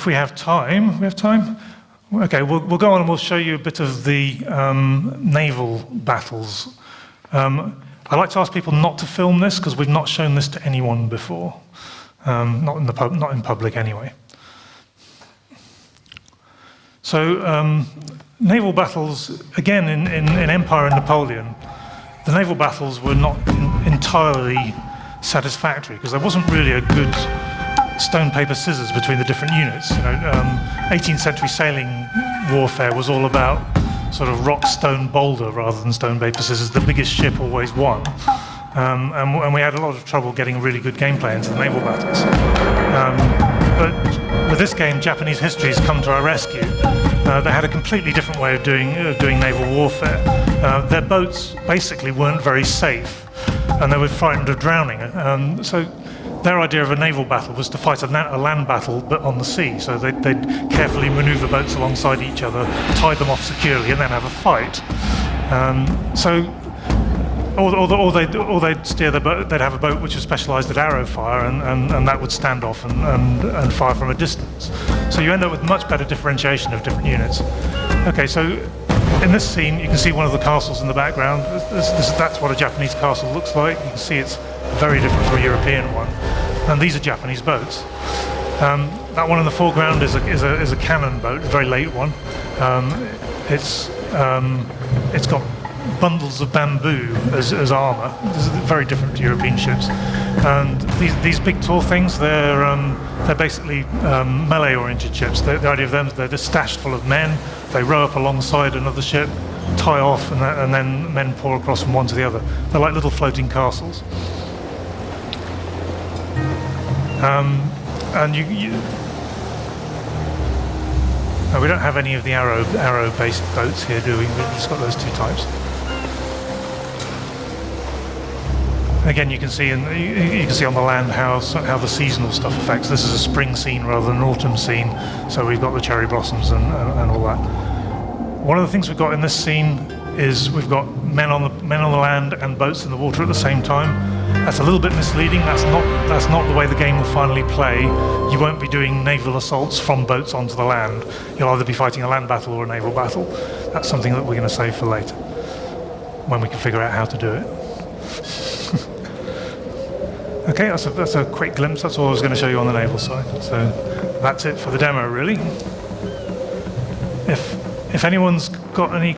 if we have time, Okay, we'll go on and we'll show you a bit of the naval battles. I like to ask people not to film this because we've not shown this to anyone before, not in public anyway. So naval battles, again in Empire and Napoleon, the naval battles were not entirely satisfactory because there wasn't really a good stone, paper, scissors between the different units. 18th century sailing warfare was all about sort of rock, stone, boulder rather than stone, paper, scissors. The biggest ship always won. And we had a lot of trouble getting really good gameplay into the naval battles. But with this game, Japanese history has come to our rescue. They had a completely different way of doing naval warfare. Their boats basically weren't very safe, and they were frightened of drowning. So their idea of a naval battle was to fight a land battle, but on the sea. So they'd carefully maneuver boats alongside each other, tie them off securely, and then have a fight. Or they'd steer their boat. They'd have a boat which was specialised at arrow fire, and that would stand off and fire from a distance. So you end up with much better differentiation of different units. Okay, so in this scene, you can see one of the castles in the background. That's what a Japanese castle looks like. You can see it's very different from a European one. And these are Japanese boats. That one in the foreground is a cannon boat, a very late one. It's got bundles of bamboo as armour. This is very different to European ships. And these big tall things, they're basically melee-oriented ships. The idea of them is they're just stashed full of men. They row up alongside another ship, tie off, and then men pour across from one to the other. They're like little floating castles. And no, we don't have any of the arrow-based boats here, do we? We've just got those two types. Again, you can see on the land how the seasonal stuff affects. This is a spring scene rather than an autumn scene, so we've got the cherry blossoms and all that. One of the things we've got in this scene is we've got men on the land and boats in the water at the same time. That's a little bit misleading. That's not the way the game will finally play. You won't be doing naval assaults from boats onto the land. You'll either be fighting a land battle or a naval battle. That's something that we're going to save for later, when we can figure out how to do it. Okay, that's a quick glimpse. That's all I was going to show you on the naval side. So that's it for the demo, really. If anyone's got any